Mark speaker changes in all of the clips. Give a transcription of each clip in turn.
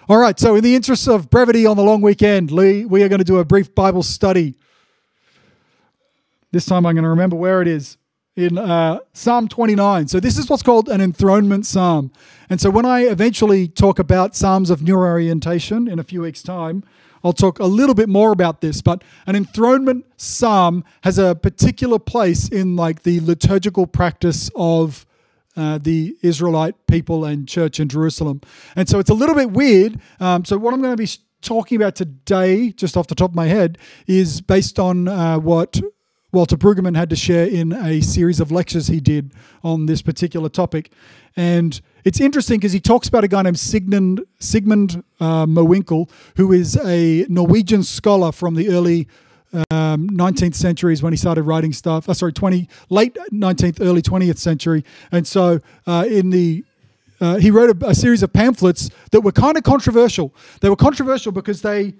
Speaker 1: All right, so in the interest of brevity on the long weekend, we are going to do a brief Bible study. This time I'm going to remember where it is, in Psalm 29. So this is what's called an enthronement psalm. And so when I eventually talk about Psalms of New Orientation in a few weeks' time, I'll talk a little bit more about this. But an enthronement psalm has a particular place in like the liturgical practice of the Israelite people and church in Jerusalem. And so it's a little bit weird. So what I'm going to be talking about today, just off the top of my head, is based on what Walter Brueggemann had to share in a series of lectures he did on this particular topic. And it's interesting because he talks about a guy named Sigmund Mowinckel, who is a Norwegian scholar from the early 19th centuries when he started writing stuff. Late 19th, early 20th century. And so he wrote a series of pamphlets that were kind of controversial. They were controversial because they,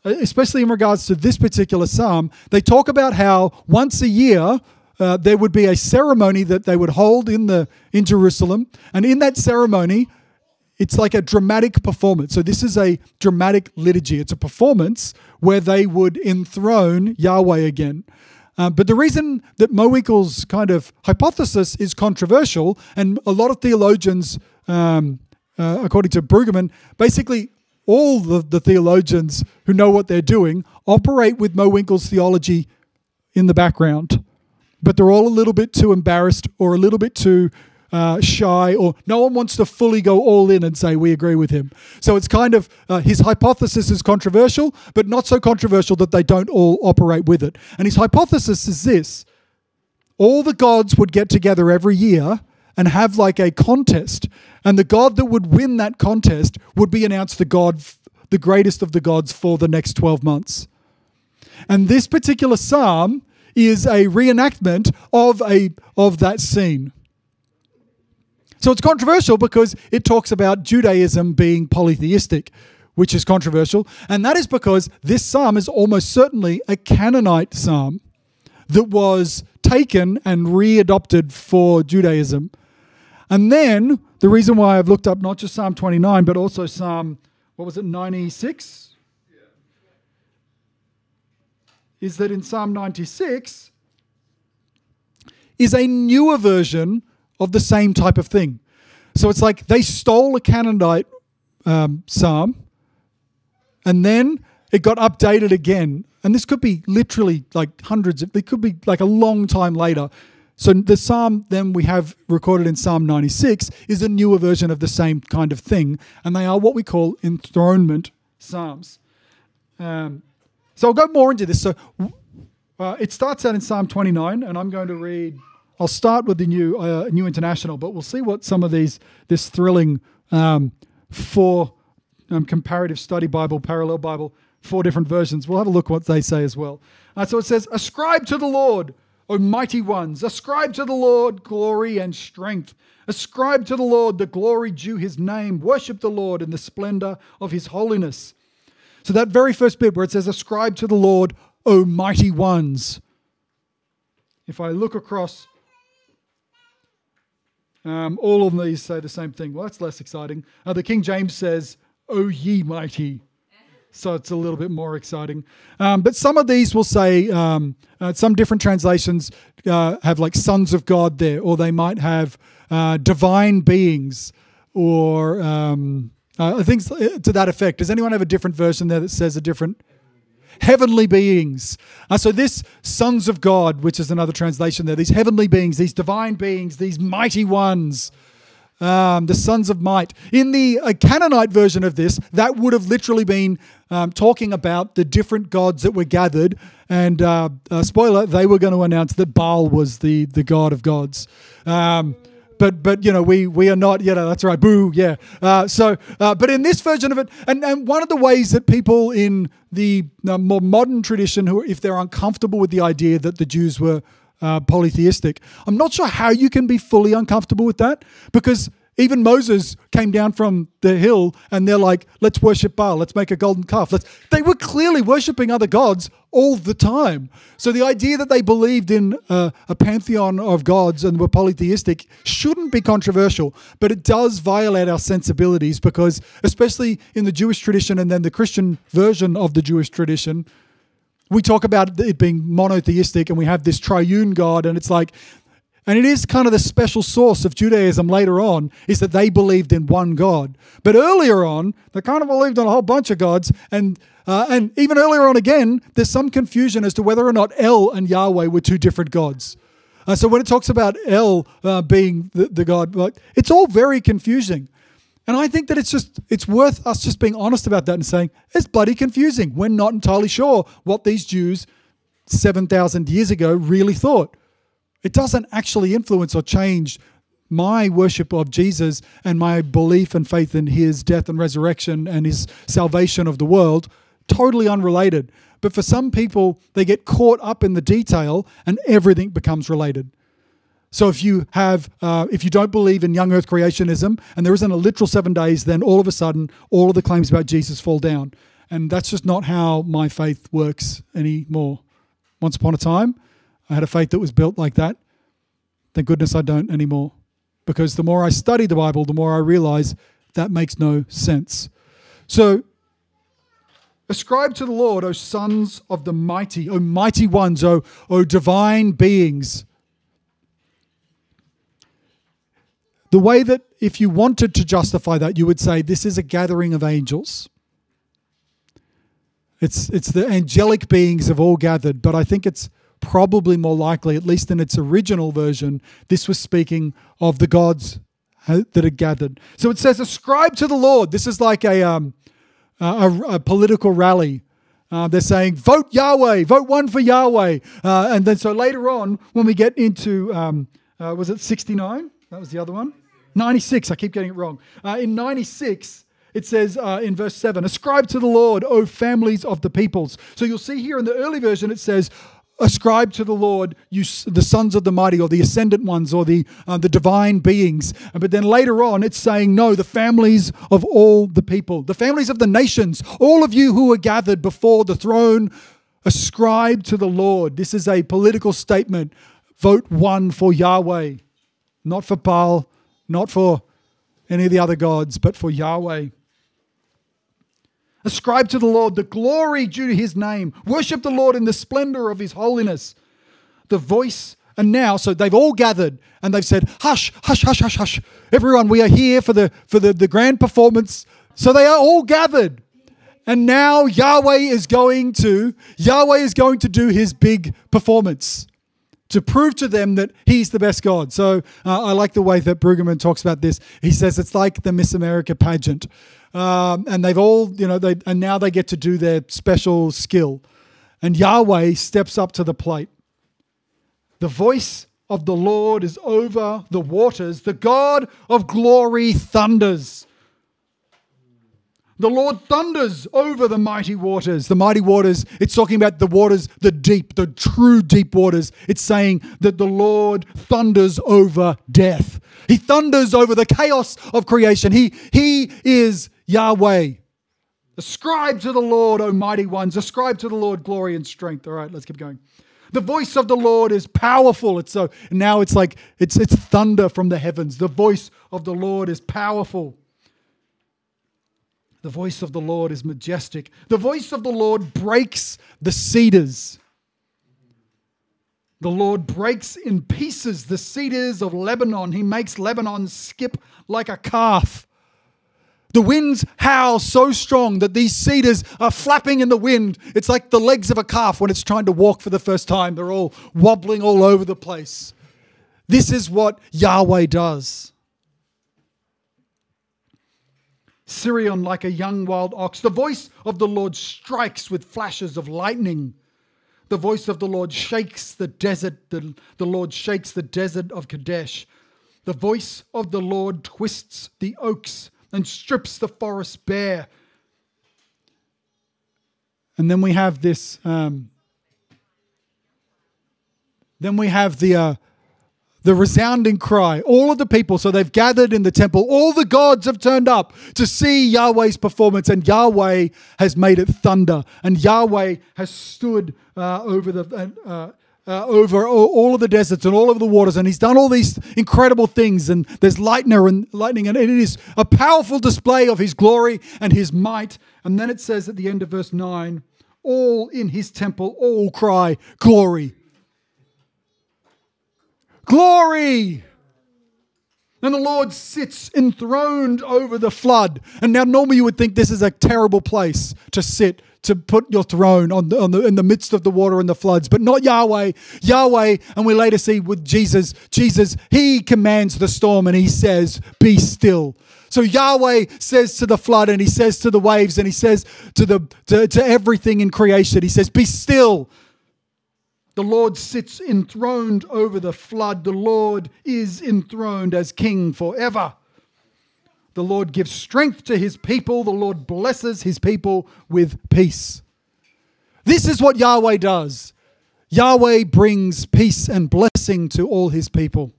Speaker 1: especially in regards to this particular psalm, they talk about how once a year there would be a ceremony that they would hold in Jerusalem, and in that ceremony, it's like a dramatic performance. So this is a dramatic liturgy. It's a performance where they would enthrone Yahweh again. But the reason that Mowinckel's kind of hypothesis is controversial, and a lot of theologians, according to Brueggemann, basically all the theologians who know what they're doing operate with Mowinckel's theology in the background. But they're all a little bit too embarrassed or a little bit too shy, or no one wants to fully go all in and say we agree with him. So it's kind of, his hypothesis is controversial, but not so controversial that they don't all operate with it. And his hypothesis is this: all the gods would get together every year and have like a contest, and the god that would win that contest would be announced the greatest of the gods for the next 12 months. And this particular psalm is a reenactment of that scene. So it's controversial because it talks about Judaism being polytheistic, which is controversial. And that is because this psalm is almost certainly a Canaanite psalm that was taken and readopted for Judaism. And then the reason why I've looked up not just Psalm 29, but also Psalm, 96? Is that in Psalm 96 is a newer version of the same type of thing. So it's like they stole a Canaanite psalm, and then it got updated again. And this could be literally like it could be like a long time later. So the psalm then we have recorded in Psalm 96 is a newer version of the same kind of thing, and they are what we call enthronement psalms. So I'll go more into this. So it starts out in Psalm 29, and I'm going to read. I'll start with the New International, but we'll see what some of this thrilling comparative study Bible, parallel Bible, 4 different versions. We'll have a look what they say as well. So it says, "Ascribe to the Lord, O mighty ones. Ascribe to the Lord glory and strength. Ascribe to the Lord the glory due his name. Worship the Lord in the splendor of his holiness." So that very first bit where it says, "Ascribe to the Lord, O mighty ones." If I look across, all of these say the same thing. Well, that's less exciting. The King James says, "O ye mighty." So it's a little bit more exciting. But some of these will say, some different translations have like sons of God there, or they might have divine beings, or things to that effect. Does anyone have a different version there that says a different? Heavenly beings. So this sons of God, which is another translation there, these heavenly beings, these divine beings, these mighty ones, the sons of might. In the Canaanite version of this, that would have literally been talking about the different gods that were gathered. And spoiler, they were going to announce that Baal was the god of gods. But you know, we are not, that's right, boo, yeah. But in this version of it, and one of the ways that people in the more modern tradition, who, if they're uncomfortable with the idea that the Jews were polytheistic, I'm not sure how you can be fully uncomfortable with that, because Even Moses came down from the hill and they're like, let's worship Baal, let's make a golden calf. They were clearly worshipping other gods all the time. So the idea that they believed in a pantheon of gods and were polytheistic shouldn't be controversial, but it does violate our sensibilities because, especially in the Jewish tradition and then the Christian version of the Jewish tradition, we talk about it being monotheistic and we have this triune God, and it's like, and it is kind of the special source of Judaism later on, is that they believed in one God. But earlier on, they kind of believed in a whole bunch of gods. And even earlier on again, there's some confusion as to whether or not El and Yahweh were two different gods. So when it talks about El being the God, it's all very confusing. And I think that it's worth us just being honest about that and saying, it's bloody confusing. We're not entirely sure what these Jews 7,000 years ago really thought. It doesn't actually influence or change my worship of Jesus and my belief and faith in his death and resurrection and his salvation of the world. Totally unrelated. But for some people, they get caught up in the detail and everything becomes related. So if you don't believe in young earth creationism and there isn't a literal 7 days, then all of a sudden, all of the claims about Jesus fall down. And that's just not how my faith works anymore. Once upon a time, I had a faith that was built like that. Thank goodness I don't anymore. Because the more I study the Bible, the more I realize that makes no sense. So, ascribe to the Lord, O sons of the mighty, O mighty ones, O divine beings. The way that if you wanted to justify that, you would say this is a gathering of angels. It's the angelic beings have all gathered, but I think it's probably more likely, at least in its original version, this was speaking of the gods that had gathered. So it says, ascribe to the Lord. This is like a political rally. They're saying, vote Yahweh, vote one for Yahweh. And then so later on, when we get into, was it 69? That was the other one. 96, I keep getting it wrong. In 96, it says in verse 7, ascribe to the Lord, O families of the peoples. So you'll see here in the early version, it says, ascribe to the Lord, you the sons of the mighty, or the ascendant ones, or the divine beings. But then later on, it's saying, no, the families of all the people, the families of the nations, all of you who are gathered before the throne, ascribe to the Lord. This is a political statement. Vote one for Yahweh, not for Baal, not for any of the other gods, but for Yahweh. Ascribe to the Lord the glory due to his name. Worship the Lord in the splendor of his holiness. The voice, and now, so they've all gathered and they've said, hush, hush, hush, hush, hush. Everyone, we are here for the grand performance. So they are all gathered. And now Yahweh is going to do his big performance to prove to them that he's the best God. So I like the way that Brueggemann talks about this. He says it's like the Miss America pageant. And they've all, and now they get to do their special skill. And Yahweh steps up to the plate. The voice of the Lord is over the waters. The God of glory thunders. The Lord thunders over the mighty waters. The mighty waters, it's talking about the waters, the deep, the true deep waters. It's saying that the Lord thunders over death. He thunders over the chaos of creation. He is Yahweh. Ascribe to the Lord, O mighty ones. Ascribe to the Lord glory and strength. All right, let's keep going. The voice of the Lord is powerful. It's like it's thunder from the heavens. The voice of the Lord is powerful. The voice of the Lord is majestic. The voice of the Lord breaks the cedars. The Lord breaks in pieces the cedars of Lebanon. He makes Lebanon skip like a calf. The winds howl so strong that these cedars are flapping in the wind. It's like the legs of a calf when it's trying to walk for the first time. They're all wobbling all over the place. This is what Yahweh does. Sirion like a young wild ox. The voice of the Lord strikes with flashes of lightning. The voice of the Lord shakes the desert. The Lord shakes the desert of Kadesh. The voice of the Lord twists the oaks and strips the forest bare. And then we have this. Then we have the the resounding cry, all of the people, so they've gathered in the temple, all the gods have turned up to see Yahweh's performance, and Yahweh has made it thunder, and Yahweh has stood over all of the deserts and all of the waters, and he's done all these incredible things, and there's lightning, and it is a powerful display of his glory and his might. And then it says at the end of verse 9, all in his temple, all cry, glory. Glory! And the Lord sits enthroned over the flood. And now normally you would think this is a terrible place to sit, to put your throne in the midst of the water and the floods. But not Yahweh. Yahweh, and we later see with Jesus, he commands the storm and he says, be still. So Yahweh says to the flood, and he says to the waves, and he says to everything in creation, he says, be still. The Lord sits enthroned over the flood. The Lord is enthroned as king forever. The Lord gives strength to his people. The Lord blesses his people with peace. This is what Yahweh does. Yahweh brings peace and blessing to all his people.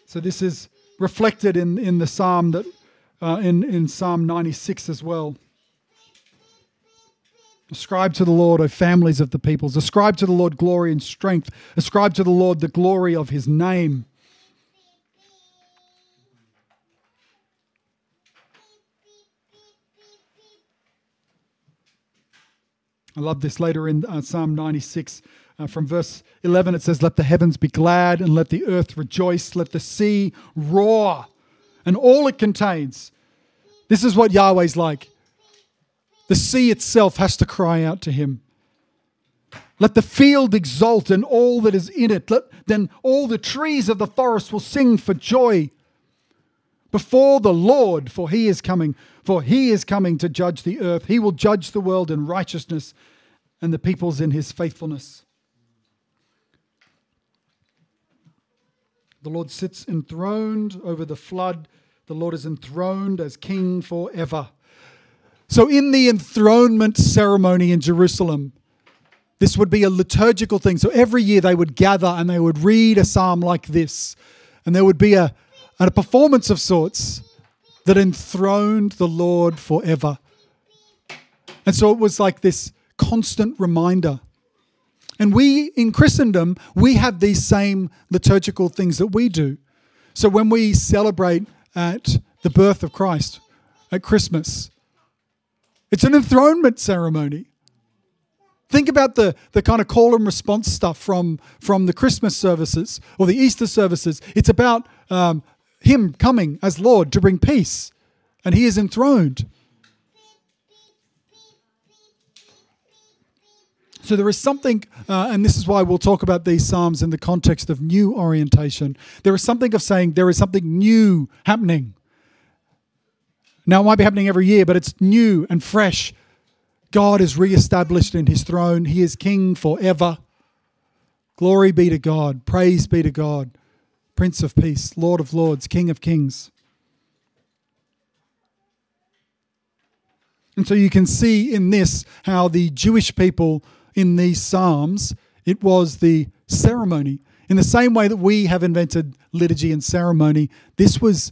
Speaker 1: So this is reflected in the psalm that in Psalm 96 as well. Ascribe to the Lord, O families of the peoples. Ascribe to the Lord glory and strength. Ascribe to the Lord the glory of his name. I love this later in Psalm 96. From verse 11 it says, let the heavens be glad and let the earth rejoice. Let the sea roar and all it contains. This is what Yahweh's like. The sea itself has to cry out to him. Let the field exult and all that is in it. Then all the trees of the forest will sing for joy before the Lord, for he is coming. For he is coming to judge the earth. He will judge the world in righteousness and the peoples in his faithfulness. The Lord sits enthroned over the flood. The Lord is enthroned as king forever. So in the enthronement ceremony in Jerusalem, this would be a liturgical thing. So every year they would gather and they would read a psalm like this. And there would be a performance of sorts that enthroned the Lord forever. And so it was like this constant reminder. And we, in Christendom, we have these same liturgical things that we do. So when we celebrate at the birth of Christ, at Christmas, it's an enthronement ceremony. Think about the kind of call and response stuff from the Christmas services or the Easter services. It's about him coming as Lord to bring peace, and he is enthroned. So there is something, and this is why we'll talk about these psalms in the context of new orientation. There is something of saying there is something new happening. Now it might be happening every year, but it's new and fresh. God is reestablished in his throne. He is king forever. Glory be to God. Praise be to God. Prince of Peace, Lord of Lords, King of Kings. And so you can see in this how the Jewish people in these psalms, it was the ceremony. In the same way that we have invented liturgy and ceremony, this was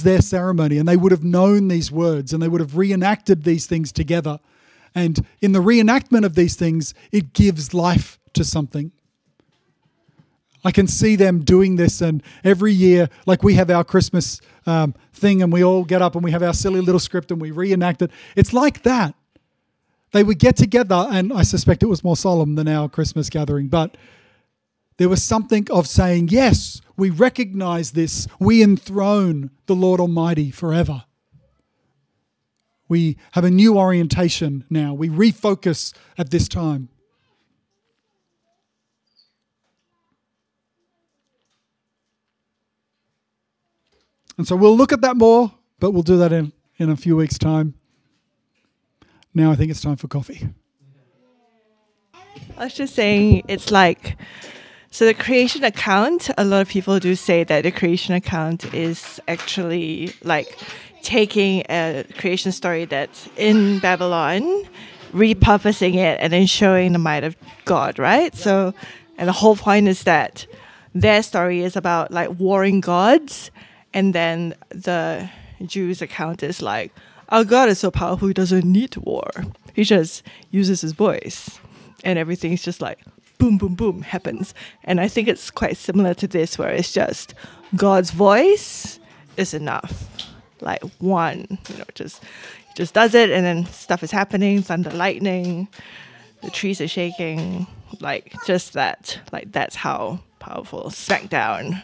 Speaker 1: their ceremony, and they would have known these words and they would have reenacted these things together. And in the reenactment of these things, it gives life to something. I can see them doing this, and every year, like we have our Christmas thing and we all get up and we have our silly little script and we reenact it. It's like that. They would get together, and I suspect it was more solemn than our Christmas gathering, but there was something of saying, yes, we recognize this. We enthrone the Lord Almighty forever. We have a new orientation now. We refocus at this time. And so we'll look at that more, but we'll do that in a few weeks' time. Now I think it's time for coffee.
Speaker 2: I was just saying, it's like So the creation account, a lot of people do say that the creation account is actually like taking a creation story that's in Babylon, repurposing it, and then showing the might of God, right? So, and the whole point is that their story is about like warring gods, and then the Jews' account is like, our God is so powerful, he doesn't need to war. He just uses his voice, and everything's just like, boom, boom, boom, happens. And I think it's quite similar to this, where it's just God's voice is enough. Like one, just does it, and then stuff is happening, thunder, lightning, the trees are shaking, like just that. Like that's how powerful. Smackdown.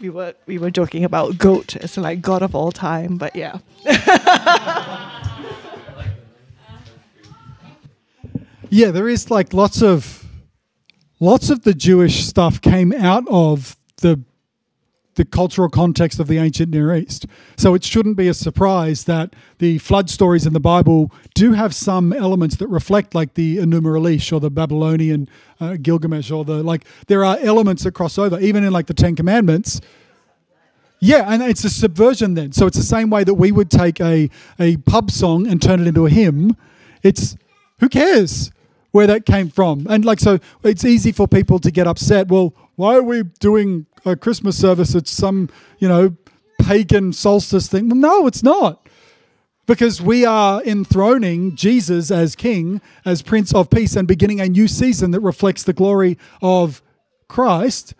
Speaker 2: We were joking about goat as like God of all time, but yeah.
Speaker 1: Yeah, there is like lots of the Jewish stuff came out of the cultural context of the ancient Near East. So it shouldn't be a surprise that the flood stories in the Bible do have some elements that reflect like the Enuma Elish or the Babylonian Gilgamesh, or there are elements that cross over, even in like the Ten Commandments. Yeah, and it's a subversion then. So it's the same way that we would take a pub song and turn it into a hymn. It's, who cares where that came from? And like, so it's easy for people to get upset. Well, why are we doing a Christmas service at some, pagan solstice thing? Well, no, it's not. Because we are enthroning Jesus as King, as Prince of Peace, and beginning a new season that reflects the glory of Christ.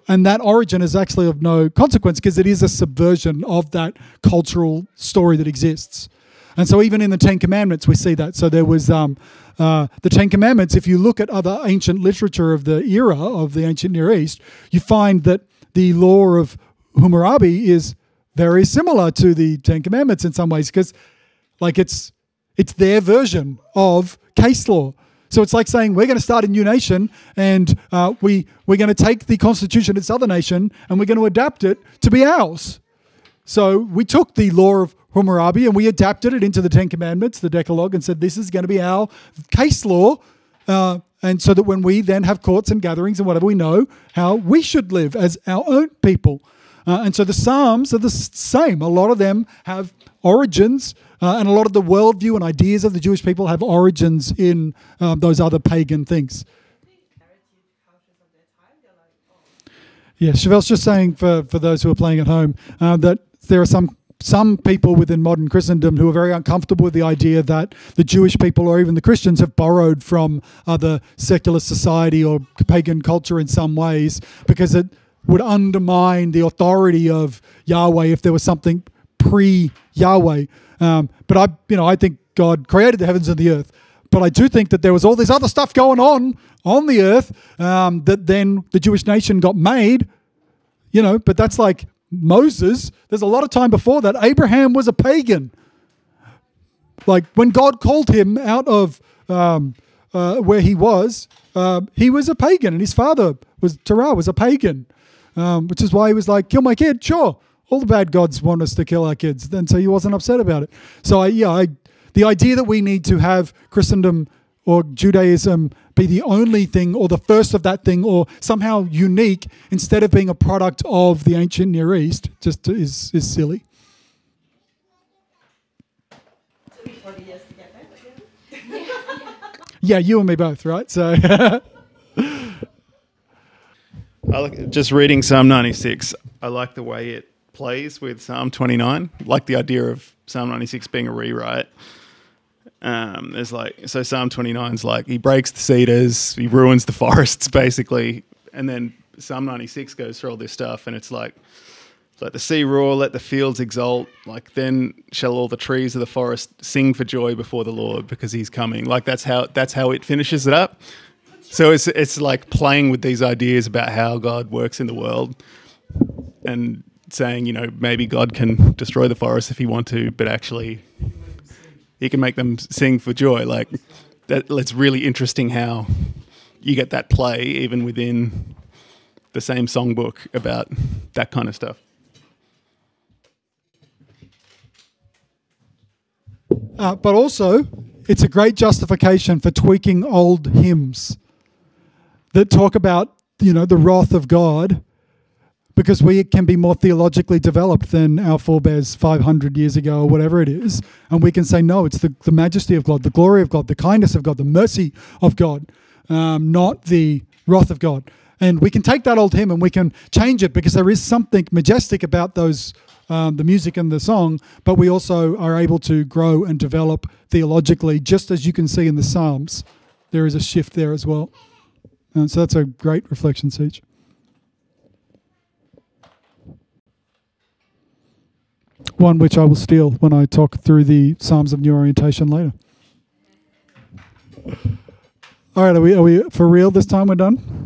Speaker 1: And that origin is actually of no consequence because it is a subversion of that cultural story that exists. And so even in the Ten Commandments, we see that. So there was the Ten Commandments. If you look at other ancient literature of the era of the ancient Near East, you find that the law of Hammurabi is very similar to the Ten Commandments in some ways, because like it's their version of case law. So it's like saying we're going to start a new nation, and we're going to take the constitution of this other nation and we're going to adapt it to be ours. So we took the law of Hammurabi and we adapted it into the Ten Commandments, the Decalogue, and said this is going to be our case law. And so that when we then have courts and gatherings and whatever, we know how we should live as our own people. And so the Psalms are the same. A lot of them have origins, and a lot of the worldview and ideas of the Jewish people have origins in those other pagan things. Yeah, Chevelle's just saying for those who are playing at home that there are some people within modern Christendom who are very uncomfortable with the idea that the Jewish people or even the Christians have borrowed from other secular society or pagan culture in some ways, because it would undermine the authority of Yahweh if there was something pre-Yahweh. But I think God created the heavens and the earth. But I do think that there was all this other stuff going on the earth that then the Jewish nation got made. But that's like Moses. There's a lot of time before that. Abraham was a pagan. Like when God called him out of where he was a pagan, and his father Terah was a pagan, which is why he was like, kill my kid. Sure, all the bad gods want us to kill our kids. Then so he wasn't upset about it. So the idea that we need to have Christendom or Judaism be the only thing or the first of that thing or somehow unique instead of being a product of the ancient Near East just is silly. Yeah, you and me both, right? So
Speaker 3: I like just reading Psalm 96. I like the way it plays with Psalm 29. I like the idea of Psalm 96 being a rewrite. So Psalm 29 is like he breaks the cedars, he ruins the forests basically, and then Psalm 96 goes through all this stuff, and it's like let the sea roar, let the fields exult, like then shall all the trees of the forest sing for joy before the Lord because he's coming. Like that's how it finishes it up. So it's like playing with these ideas about how God works in the world and saying, maybe God can destroy the forest if he want to, but actually he can make them sing for joy. Like it's really interesting how you get that play even within the same songbook about that kind of stuff.
Speaker 1: But also, it's a great justification for tweaking old hymns that talk about the wrath of God, because we can be more theologically developed than our forebears 500 years ago or whatever it is. And we can say, no, it's the majesty of God, the glory of God, the kindness of God, the mercy of God, not the wrath of God. And we can take that old hymn and we can change it, because there is something majestic about those, the music and the song, but we also are able to grow and develop theologically, just as you can see in the Psalms. There is a shift there as well. So that's a great reflection, Siege. One which I will steal when I talk through the Psalms of New Orientation later. All right, are we for real this time? We're done?